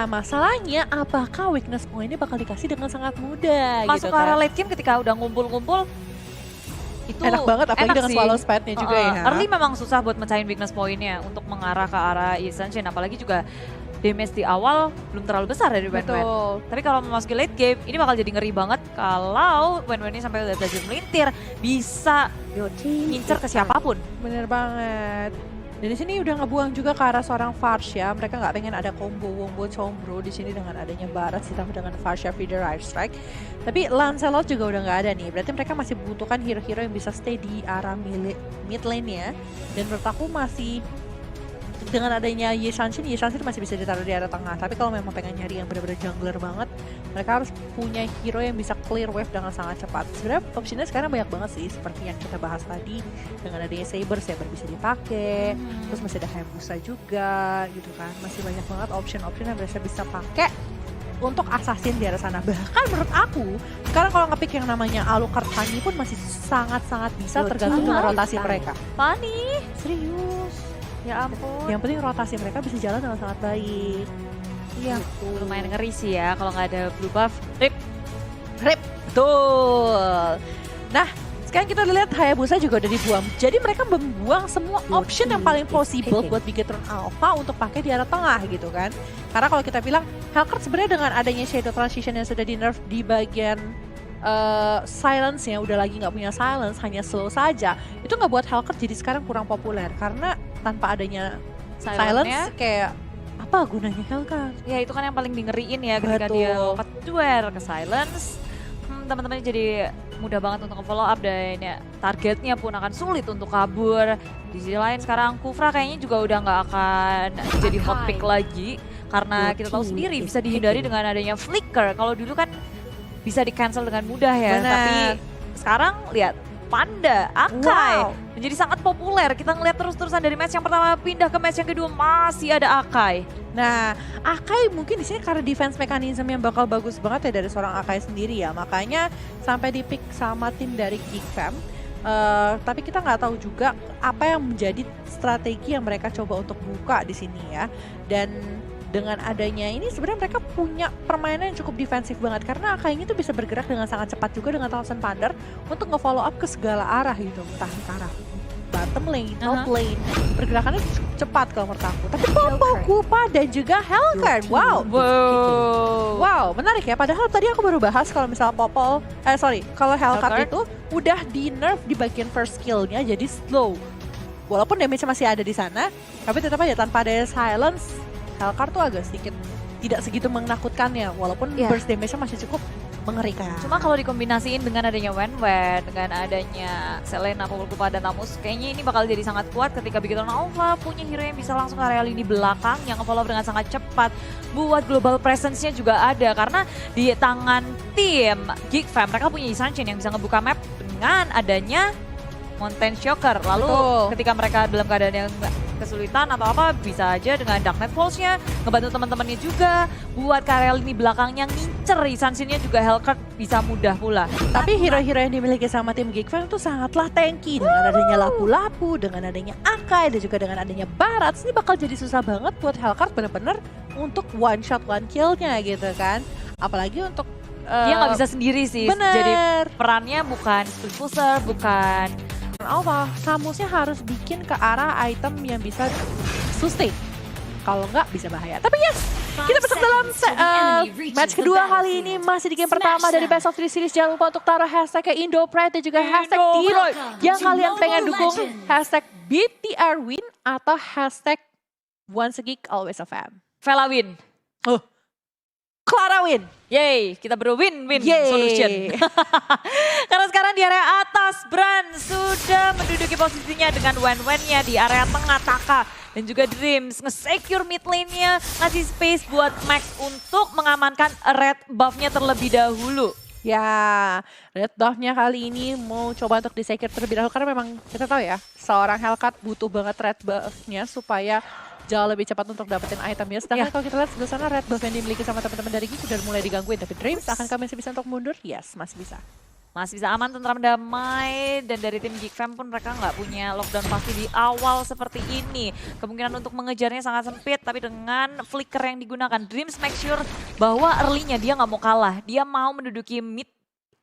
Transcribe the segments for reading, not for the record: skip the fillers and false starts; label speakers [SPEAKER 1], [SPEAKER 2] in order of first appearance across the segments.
[SPEAKER 1] masalahnya apakah weakness point-nya bakal dikasih dengan sangat mudah
[SPEAKER 2] Masuk
[SPEAKER 1] gitu
[SPEAKER 2] ke arah
[SPEAKER 1] kan.
[SPEAKER 2] late game ketika udah ngumpul-ngumpul, itu
[SPEAKER 1] Enak banget apalagi dengan
[SPEAKER 2] sih.
[SPEAKER 1] swallow spade-nya juga ya.
[SPEAKER 2] Early memang susah buat mecahin weakness point-nya untuk mengarah ke arah Isenshin. Apalagi juga damage di awal belum terlalu besar dari Wen.
[SPEAKER 1] Betul.
[SPEAKER 2] Tapi kalau memasuki late game, ini bakal jadi ngeri banget kalau Wen ini sampai udah belajar melintir, bisa ngincer ke siapapun.
[SPEAKER 1] Bener banget. Dan di sini udah ngebuang juga ke arah seorang Farsha. Mereka nggak pengen ada combo Wombo Combro di sini dengan adanya Barat ditambah dengan Farsha Feeder Air Strike. Tapi Lancelot juga udah nggak ada nih. Berarti mereka masih membutuhkan hero-hero yang bisa stay di arah mid lane-nya. Dan menurut aku masih dengan adanya Ye Shanshin masih bisa ditaruh di arah tengah. Tapi kalau memang pengen nyari yang benar-benar jungler banget, mereka harus punya hero yang bisa clear wave dengan sangat cepat. Sebenarnya opsinya sekarang banyak banget sih, seperti yang kita bahas tadi. Dengan adanya Saber bisa dipakai, terus masih ada Hayabusa juga gitu kan. Masih banyak banget option-option yang bisa pakai untuk assassin di arah sana. Bahkan menurut aku, sekarang kalau ngepick yang namanya Alucard Fanny pun masih sangat-sangat bisa tergantung dengan rotasi mereka.
[SPEAKER 2] Fanny,
[SPEAKER 1] Serius.
[SPEAKER 2] ya ampun.
[SPEAKER 1] Yang penting rotasi mereka bisa jalan dengan sangat baik.
[SPEAKER 2] Iya, lumayan ngeri sih ya kalau nggak ada blue buff.
[SPEAKER 1] Rip, betul. Nah, sekarang kita lihat Hayabusa juga udah dibuang. Jadi mereka membuang semua option yang paling possible buat Bigetron Alpha untuk pakai di arah tengah gitu kan. Karena kalau kita bilang, Hellcurt sebenarnya dengan adanya Shadow Transition yang sudah di nerf di bagian silence-nya, udah lagi nggak punya silence, hanya slow saja. Itu nggak buat Hellcurt jadi sekarang kurang populer. Karena tanpa adanya silence kayak apa gunanya Hellcurt?
[SPEAKER 2] Ya itu kan yang paling ngeriin ya ketika dia lompat duel ke silence. Teman-teman jadi mudah banget untuk follow up dan ya, targetnya pun akan sulit untuk kabur. Di sisi lain sekarang Kufra kayaknya juga udah nggak akan jadi hot pick lagi. Karena kita tahu sendiri bisa dihindari dengan adanya flicker. Kalau dulu kan bisa di cancel dengan mudah ya.
[SPEAKER 1] Benar.
[SPEAKER 2] Tapi sekarang lihat Panda, Akai menjadi sangat populer. Kita ngeliat terus-terusan dari match yang pertama pindah ke match yang kedua masih ada Akai.
[SPEAKER 1] Nah, Akai mungkin di sini karena defense mechanism yang bakal bagus banget ya dari seorang Akai sendiri ya. Makanya sampai di pick sama tim dari Geek Fam. Tapi kita nggak tahu juga apa yang menjadi strategi yang mereka coba untuk buka di sini ya. Dan dengan adanya ini sebenarnya mereka punya permainan yang cukup defensif banget karena Akai ini tuh bisa bergerak dengan sangat cepat juga dengan Thousand Thunder untuk nge-follow up ke segala arah gitu, entah ke arah bottom lane, top lane, pergerakannya cepat kalau menurut aku. Tapi Popol, Kupa dan juga Hellcurt, wow, menarik ya. Padahal tadi aku baru bahas kalau misalnya Popol, kalau Hellcurt itu udah di nerf di bagian first skill-nya jadi slow. Walaupun damage-nya masih ada di sana, tapi tetap aja tanpa ada silence, Hellcurt tuh agak sedikit tidak segitu menakutkannya, walaupun burst damage-nya masih cukup mengerikan.
[SPEAKER 2] Cuma kalau dikombinasiin dengan adanya Wen, dengan adanya Selena, Popol Kupa, dan Namus, kayaknya ini bakal jadi sangat kuat ketika Bigetron Alpha punya hero yang bisa langsung area lini belakang yang nge-follow dengan sangat cepat. Buat global presence-nya juga ada, karena di tangan tim Geek Fam, mereka punya Isenshin yang bisa ngebuka map dengan adanya Mountain Shocker. Lalu ketika mereka dalam keadaan yang kesulitan atau apa, bisa aja dengan Darknet Pulse-nya ngebantu teman-temannya juga buat karya lini belakangnya ngincer. Isenshin-nya juga Hellcurt bisa mudah pula.
[SPEAKER 1] Tapi hero-hero yang dimiliki sama tim Geek Fam itu sangatlah tanky. Dengan adanya Lapu-Lapu, dengan adanya Akai, dan juga dengan adanya Barat, ini bakal jadi susah banget buat Hellcurt bener-bener untuk one shot one kill-nya gitu kan. Apalagi untuk
[SPEAKER 2] dia nggak bisa sendiri sih. Jadi perannya bukan split pusher, bukan
[SPEAKER 1] Alpha, Samusnya harus bikin ke arah item yang bisa sustain. Kalau nggak bisa bahaya. Tapi yes, kita masuk dalam match kedua kali ini masih di game pertama dari Best of 3 Series. Jangan lupa untuk taruh hashtag IndoPride dan juga hashtag tim yang kalian pengen dukung. Hashtag BTRWin atau hashtag Once a Geek Always a Fan.
[SPEAKER 2] Vela win.
[SPEAKER 1] Clara win.
[SPEAKER 2] Yeay, kita win-win solution. Karena sekarang di area atas, Bran sudah menduduki posisinya dengan Wen-Wen-nya di area tengah Taka. Dan juga Dreams nge-secure mid lane-nya, ngasih space buat Max untuk mengamankan red buff-nya terlebih dahulu.
[SPEAKER 1] Ya, red buff-nya kali ini mau coba untuk di-secure terlebih dahulu. Karena memang kita tahu ya, seorang Hellcurt butuh banget red buff-nya supaya jauh lebih cepat untuk dapetin itemnya. Sedangkan kalau kita lihat sebelah sana red buff yang dimiliki sama teman-teman dari Geek udah mulai digangguin. Tapi Dreams, akankah masih bisa untuk mundur? Yes, masih bisa.
[SPEAKER 2] masih bisa aman, tentram, damai. Dan dari tim Geek Fam pun mereka nggak punya lockdown pasti di awal seperti ini. Kemungkinan untuk mengejarnya sangat sempit, tapi dengan flicker yang digunakan, Dreams make sure bahwa early-nya dia nggak mau kalah. Dia mau menduduki mid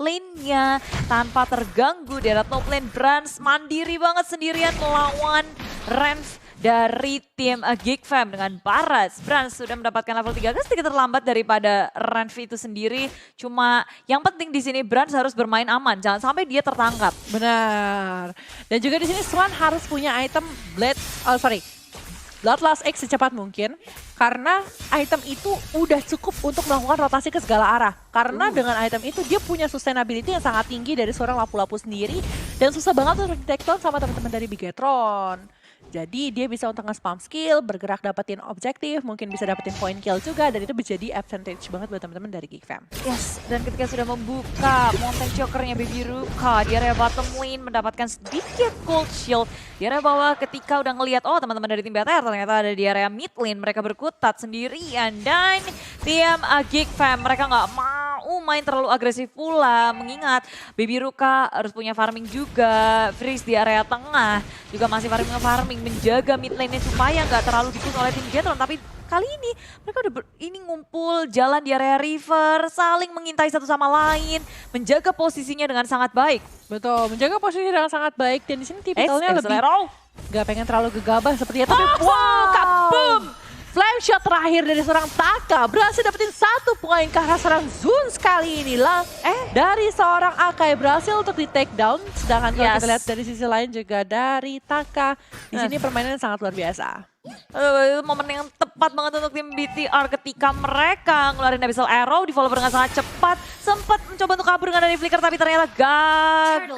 [SPEAKER 2] lane-nya tanpa terganggu. Dia top lane Brans mandiri banget sendirian melawan Renf dari tim Geek Fam dengan Baras. Brans sudah mendapatkan level 3, agak sedikit terlambat daripada Renf itu sendiri. Cuma yang penting di sini Brans harus bermain aman, jangan sampai dia tertangkap.
[SPEAKER 1] Benar. Dan juga di sini Swan harus punya item Bloodlust X secepat mungkin. Karena item itu udah cukup untuk melakukan rotasi ke segala arah. Karena dengan item itu dia punya sustainability yang sangat tinggi dari seorang lapu-lapu sendiri. Dan susah banget untuk di-take-down sama teman-teman dari Bigetron. Jadi dia bisa untuk nge-spam skill, bergerak dapetin objektif, mungkin bisa dapetin point kill juga. Dan itu menjadi advantage banget buat teman-teman dari Geek Fam.
[SPEAKER 2] Yes, dan ketika sudah membuka Mountain Choker-nya Baby Ruka di area bottom lane mendapatkan sedikit cold shield. Di area bawah ketika udah ngelihat, oh teman-teman dari tim BTR ternyata ada di area mid lane. Mereka berkutat sendirian dan tim Geek Fam mereka nggak mau main terlalu agresif pula. Mengingat Baby Ruka harus punya farming juga. Freeze di area tengah juga masih farming menjaga mid lane-nya supaya nggak terlalu dikut oleh tim Jetron. Tapi kali ini mereka udah ini ngumpul jalan di area river, saling mengintai satu sama lain, menjaga posisinya dengan sangat baik.
[SPEAKER 1] Betul, menjaga posisi dengan sangat baik. Dan di sini tipikalnya lebih nggak pengen terlalu gegabah seperti itu. Tapi wow, kaboom! Flame shot terakhir dari seorang Taka berhasil dapetin 1 poin ke arah seorang Zun kali ini lah. Dari seorang Akai berhasil untuk di take down. Sedangkan kalau kita lihat dari sisi lain juga dari Taka. Di sini permainan sangat luar biasa.
[SPEAKER 2] Itu momen yang tepat banget untuk tim BTR ketika mereka ngeluarin Abyssal Arrow, di follow dengan sangat cepat. Sempat mencoba untuk kabur dengan dari flicker tapi ternyata gagal.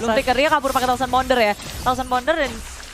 [SPEAKER 2] Belum flicker, dia kabur pakai Thousand Bonder ya. Thousand Bonder dan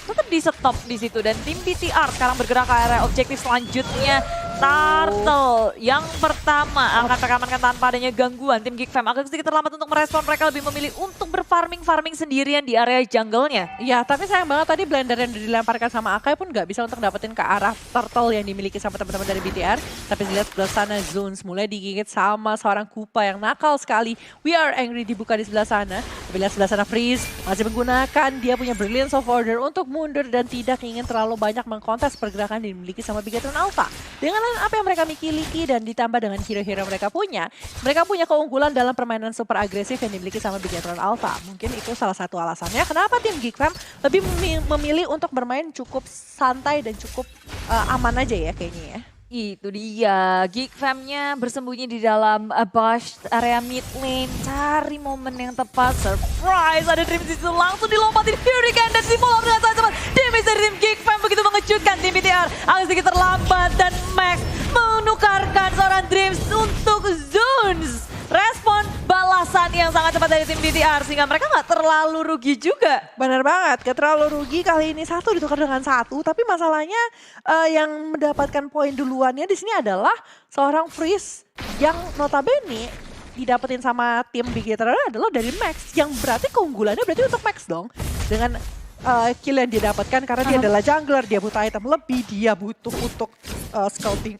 [SPEAKER 2] tetap di stop di situ. Dan tim BTR sekarang bergerak ke area objektif selanjutnya. Turtle yang pertama akan mereka tanpa adanya gangguan. Tim Geek Fam agak sedikit terlambat untuk merespon. Mereka lebih memilih untuk berfarming sendirian di area jungle-nya.
[SPEAKER 1] Iya, tapi sayang banget tadi blender yang dilemparkan sama Akai pun nggak bisa untuk dapetin ke arah turtle yang dimiliki sama teman-teman dari BTR. Tapi dilihat sebelah sana Zones mulai digigit sama seorang Kupa yang nakal sekali. We are angry dibuka di sebelah sana. Tapi lihat sebelah sana Freeze masih menggunakan dia punya Brilliance of Order untuk mundur dan tidak ingin terlalu banyak mengkontes pergerakan yang dimiliki sama Bigetron Alpha. Dengan apa yang mereka miliki dan ditambah dengan hero-hero mereka punya keunggulan dalam permainan super agresif yang dimiliki sama Bigetron Alpha. Mungkin itu salah satu alasannya kenapa tim Geek Fam lebih memilih untuk bermain cukup santai dan cukup aman aja ya kayaknya ya.
[SPEAKER 2] Itu dia, Geek Fam-nya bersembunyi di dalam bush area mid lane, cari momen yang tepat, surprise, ada Dreams di situ langsung dilompatin Hurricane dan di follow dengan sangat cepat. Damage dari tim Geek Fam begitu mengejutkan tim BTR, agak sedikit terlambat dan Max menukarkan seorang Dreams untuk Zuns. Respon balasan yang sangat cepat dari tim BTR sehingga mereka nggak terlalu rugi juga.
[SPEAKER 1] Benar banget, gak terlalu rugi kali ini 1 ditukar dengan 1. Tapi masalahnya yang mendapatkan poin duluannya di sini adalah seorang Freeze yang notabene didapetin sama tim Bigetron adalah dari Max. Yang berarti keunggulannya berarti untuk Max dong. Dengan kill yang dia dapatkan karena dia adalah jungler, dia butuh item lebih, dia butuh untuk scouting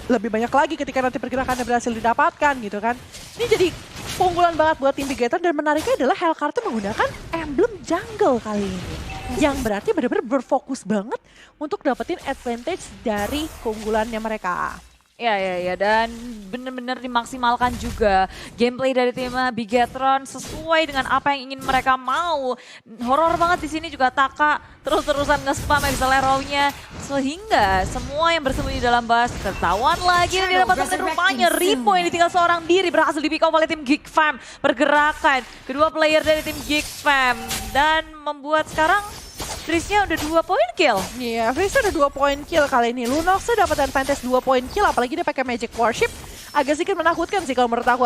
[SPEAKER 1] lebih banyak lagi ketika nanti pergerakannya berhasil didapatkan gitu kan. Ini jadi keunggulan banget buat tim Bigetron dan menariknya adalah Hellcard menggunakan emblem jungle kali ini. Yang berarti benar-benar berfokus banget untuk dapetin advantage dari keunggulannya mereka.
[SPEAKER 2] Ya, dan benar-benar dimaksimalkan juga gameplay dari tim Bigetron sesuai dengan apa yang ingin mereka mau. Horor banget di sini juga Taka terus-terusan nge-spam Abyssal Arrow-nya sehingga semua yang bersembunyi dalam bus tertawan lagi dan didapatkan rupanya Ripo yang ditinggal seorang diri berhasil di-pick off oleh tim Geek Fam. Pergerakan kedua player dari tim Geek Fam dan membuat sekarang Freeze-nya udah 2 poin kill.
[SPEAKER 1] Iya, Freeze udah 2 poin kill kali ini. Lunox dapat advantage 2 poin kill, apalagi dia pakai Magic Warship. Agak sedikit menakutkan sih kalau menurut aku.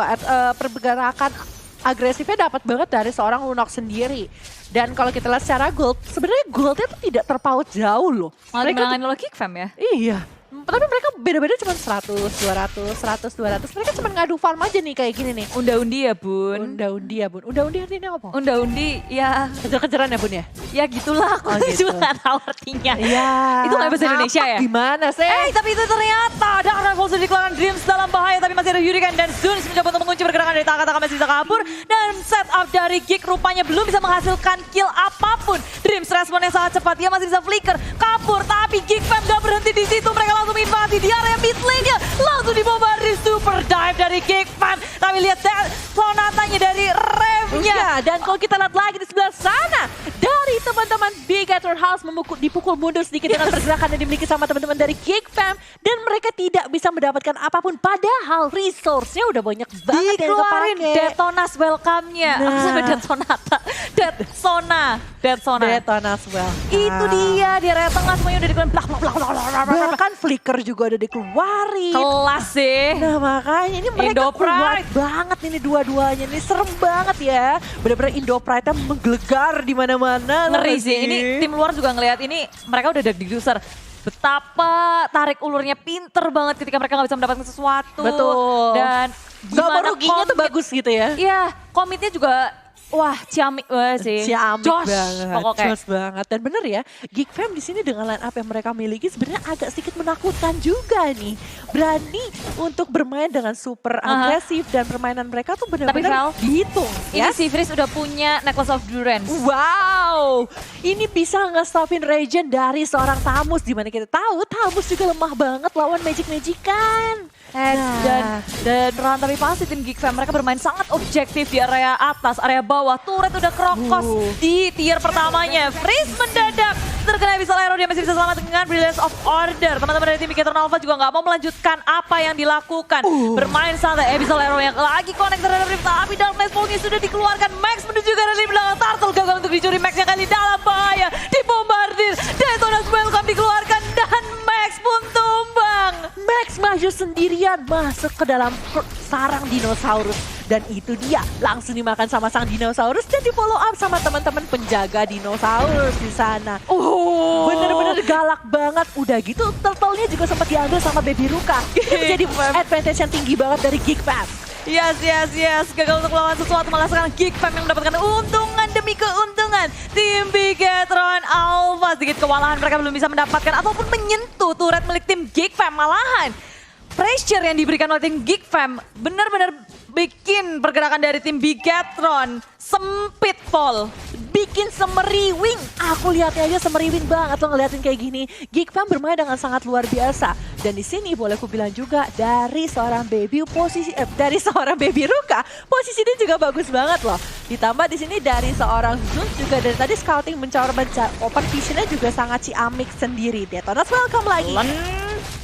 [SPEAKER 1] Pergerakan agresifnya dapat banget dari seorang Lunox sendiri. Dan kalau kita lihat secara gold, sebenarnya goldnya tuh tidak terpaut jauh loh.
[SPEAKER 2] Malah dimenangin oleh Geek Fam ya?
[SPEAKER 1] Iya. Tapi mereka beda-beda cuma 100, 200, 100, 200. Mereka cuma ngadu farm aja nih kayak gini nih.
[SPEAKER 2] Unda-undi ya bun.
[SPEAKER 1] Unda-undi ya bun. Unda-undi artinya apa?
[SPEAKER 2] Unda-undi ya.
[SPEAKER 1] Kejar-kejaran ya bun ya?
[SPEAKER 2] Ya gitulah, aku
[SPEAKER 1] gitu.
[SPEAKER 2] juga gak tahu artinya.
[SPEAKER 1] Iya.
[SPEAKER 2] Itu gak bahasa Indonesia ya?
[SPEAKER 1] Gimana sih?
[SPEAKER 2] Tapi itu ternyata Dark Rifle sudah dikeluarkan Dreams dalam bahaya. Tapi masih ada Hurricane dan Zuns mencoba untuk mengunci pergerakan dari Taka-Taka masih bisa kabur. Dan setup dari Gig rupanya belum bisa menghasilkan kill apapun. Dreams responnya sangat cepat, dia masih bisa flicker, kabur. Tapi Gig Fam gak berhenti di situ, mereka langsung invasi di area mid lane-nya. Langsung dibombardir super dive dari Gig Fam. Tapi lihat sonatanya dari remnya.
[SPEAKER 1] Ya, dan kalau kita lihat lagi di sebelah sana, dari teman-teman Bigatron House dipukul mundur sedikit dengan pergerakan yang dimiliki sama teman-teman dari Gig Fam. Dan mereka tidak bisa mendapatkan apapun, padahal resource-nya udah banyak banget yang
[SPEAKER 2] Dikeluarin
[SPEAKER 1] kepake.
[SPEAKER 2] Detonas welcome-nya.
[SPEAKER 1] Nah.
[SPEAKER 2] Apa sampai Detonata? Deadsona.
[SPEAKER 1] Detonas welcome.
[SPEAKER 2] Itu dia, di area tengah semuanya udah dikeluarin. Blak, blak, blak, blak, blak, blak.
[SPEAKER 1] Bahkan Flicker juga udah dikeluarin.
[SPEAKER 2] Kelas sih.
[SPEAKER 1] Nah makanya ini mereka
[SPEAKER 2] Indo
[SPEAKER 1] kuat
[SPEAKER 2] Pride.
[SPEAKER 1] banget ini dua-duanya. Ini serem banget ya. Bener-bener Indo Pride-nya menggelegar di mana-mana.
[SPEAKER 2] Ngeri sih. Ini tim luar juga ngelihat ini, mereka udah dig-digduser. Betapa tarik ulurnya pinter banget ketika mereka nggak bisa mendapatkan sesuatu.
[SPEAKER 1] Betul.
[SPEAKER 2] Dan
[SPEAKER 1] Gak mau
[SPEAKER 2] gimana
[SPEAKER 1] ruginya tuh
[SPEAKER 2] komit-
[SPEAKER 1] bagus gitu ya.
[SPEAKER 2] Iya, komitnya juga, wah ciamik banget sih.
[SPEAKER 1] Ciamik
[SPEAKER 2] Josh,
[SPEAKER 1] banget,
[SPEAKER 2] pokoknya.
[SPEAKER 1] Josh banget. Dan bener ya, Geek Fam di sini dengan line up yang mereka miliki sebenarnya agak sedikit menakutkan juga nih. Berani untuk bermain dengan super agresif dan permainan mereka tuh
[SPEAKER 2] Tapi
[SPEAKER 1] benar-benar
[SPEAKER 2] Val,
[SPEAKER 1] dihitung.
[SPEAKER 2] Ini
[SPEAKER 1] Ya.
[SPEAKER 2] si Frizz udah punya Necklace of Durance.
[SPEAKER 1] Wow, ini bisa nge-stopin Regen dari seorang Tamus. Dimana kita tahu Tamus juga lemah banget lawan Magic-Magican.
[SPEAKER 2] Dan tapi pasti tim Geek Fam mereka bermain sangat objektif di area atas, area bawah. Turret udah krokos di tier pertamanya. Freeze mendadak terkena Abyssal Arrow, dia masih bisa selamat dengan Brilliance of Order. Teman-teman dari tim Bigatron Alpha juga nggak mau melanjutkan apa yang dilakukan. Bermain santai, Abyssal Arrow yang lagi connect terhadap Rift. Tapi Darkness Pole-nya sudah dikeluarkan. Max menuju ke dari belakang. Turtle gagal untuk dicuri. Max yang kali dalam bahaya. Dibombardir. Detonas Welcome dikeluarkan dan Max pun tumbang.
[SPEAKER 1] Max maju sendirian masuk ke dalam sarang dinosaurus. Dan itu dia langsung dimakan sama sang dinosaurus dan di follow up sama teman-teman penjaga dinosaurus di sana. Bener-bener galak banget. Udah gitu turtle-nya juga sempat diambil sama Baby Ruka. Itu jadi advantage yang tinggi banget dari Geek Fam.
[SPEAKER 2] Yes. Gagal untuk melawan sesuatu, malah sekarang Geek Fam yang mendapatkan untungan demi keuntungan. Tim Bigatron Alpha sedikit kewalahan, mereka belum bisa mendapatkan ataupun menyentuh turret milik tim Geek Fam. Malahan pressure yang diberikan oleh tim Geek Fam benar-benar bikin pergerakan dari tim Bigatron sempit, Paul.
[SPEAKER 1] Bikin semeriwing. Aku lihatnya aja semeriwing banget lo ngeliatin kayak gini. Geek Fam bermain dengan sangat luar biasa. Dan di sini boleh aku bilang juga dari seorang baby Ruka, posisi dia juga bagus banget loh. Ditambah di sini dari seorang Zun juga dari tadi scouting mencoba open visionnya juga sangat ciamik sendiri. Detonas welcome lagi.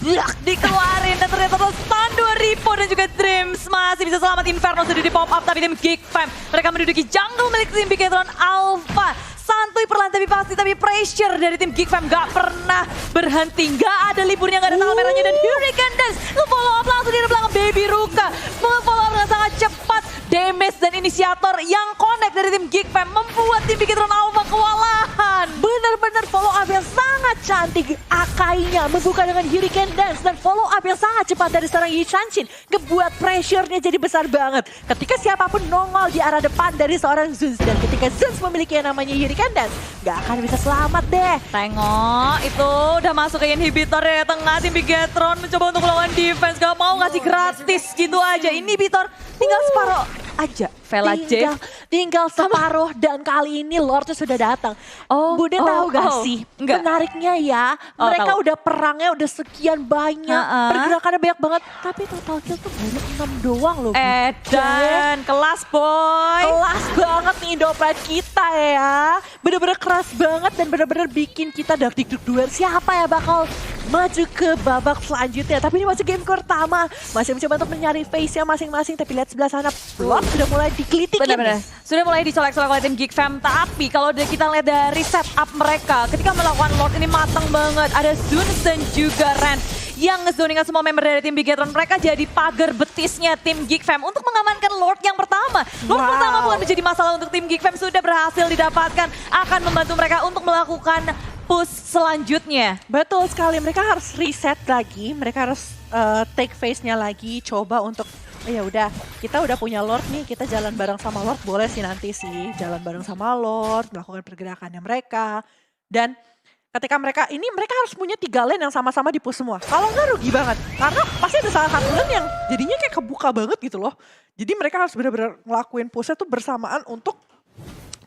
[SPEAKER 2] Blak dikeluarin dan ternyata stun 2 Ripo dan juga Dreams masih bisa selamat. Inferno sudah di pop up tapi tim Geek Fam mereka menduduki jungle milik tim Bigatron Alpha. Santuy perlahan tapi pasti, tapi pressure dari tim Geek Fam gak pernah berhenti. Gak ada liburnya, gak ada tanggal merahnya. Dan Hurricane Dance nge-follow up langsung di belakang Baby Ruka. Nge-follow up dengan sangat cepat. Damage dan inisiator yang connect dari tim Geek Fam membuat tim Bigatron Alpha kewalahan.
[SPEAKER 1] Benar-benar follow up yang sangat cantik. Akainya membuka dengan Hurricane Dance dan follow up yang sangat cepat dari seorang Yi Chanshin. Ngebuat pressure-nya jadi besar banget. Ketika siapapun nongol di arah depan dari seorang Zeus. Dan ketika Zeus memiliki yang namanya Hurricane Dance, gak akan bisa selamat deh.
[SPEAKER 2] Tengok, itu udah masuk ke inhibitor ya tengah. Tim Bigatron mencoba untuk melawan defense. Gak mau ngasih gratis gitu aja. Inhibitor tinggal separuh aja. Vela J.
[SPEAKER 1] Tinggal separuh dan kali ini Lordnya sudah datang. Bunda tahu gak sih?
[SPEAKER 2] Enggak.
[SPEAKER 1] Menariknya ya, mereka
[SPEAKER 2] tahu.
[SPEAKER 1] udah perangnya udah sekian banyak. Pergerakannya banyak banget. Tapi total kill tuh baru 6 doang loh.
[SPEAKER 2] Dan kelas boy.
[SPEAKER 1] Kelas banget nih Indo Pride kita ya. Bener-bener keras banget dan bener-bener bikin kita dagdikduk-duan. Siapa ya bakal maju ke babak selanjutnya. Tapi ini masih game pertama. Masih mencoba untuk mencari face-nya masing-masing. Tapi lihat sebelah sana, Lord sudah mulai dikelitikin.
[SPEAKER 2] Benar-benar. Sudah mulai dicolek-colek oleh tim Geek Fam. Tapi kalau kita lihat dari setup mereka, ketika melakukan Lord ini matang banget. Ada Zuns dan juga Ren yang ngezoningan semua member dari tim Bigatron. Mereka jadi pagar betisnya tim Geek Fam untuk mengamankan Lord yang pertama. Lord pertama bukan menjadi masalah untuk tim Geek Fam, sudah berhasil didapatkan. Akan membantu mereka untuk melakukan push selanjutnya.
[SPEAKER 1] Betul sekali, mereka harus reset lagi, mereka harus take face-nya lagi, coba untuk ya udah, kita udah punya Lord nih, kita jalan bareng sama Lord, boleh sih nanti sih jalan bareng sama Lord, melakukan pergerakannya mereka. Dan ketika mereka harus punya 3 lane yang sama-sama di push semua. Kalau nggak rugi banget, karena pasti ada salah satu lane yang jadinya kayak kebuka banget gitu loh. Jadi mereka harus benar-benar ngelakuin push-nya tuh bersamaan untuk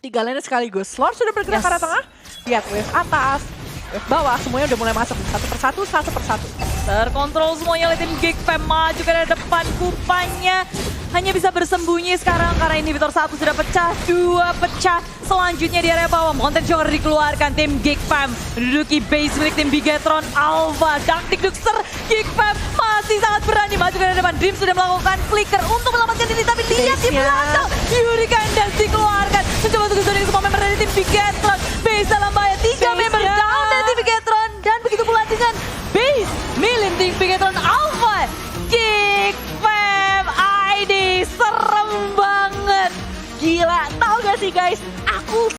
[SPEAKER 1] 3 lane sekaligus. Lord sudah bergerak ke arah tengah. Lihat wave atas, wave bawah, semuanya udah mulai masuk. Satu persatu.
[SPEAKER 2] Terkontrol semuanya oleh tim Geekfam, maju ke arah depan, Kupanya hanya bisa bersembunyi sekarang karena inhibitor 1 sudah pecah, 2 pecah. Selanjutnya di area bawah, Mountain Joker dikeluarkan, tim Geekfam menduduki base milik tim Bigetron Alpha. Daktik Duxer, Geekfam masih sangat berani maju ke arah depan. Dream sudah melakukan flicker untuk menyelamatkan diri, tapi lihat di belakang, Hurricane Dance dikeluarkan. Mencoba untuk zoning semua member dari tim Bigetron. Base dalam bahaya, 3 member down dari tim Bigetron. Dan begitu pula dengan base milik tim Bigetron Alpha. Geekfam ID serem banget.
[SPEAKER 1] Gila, tahu gak sih guys? Aku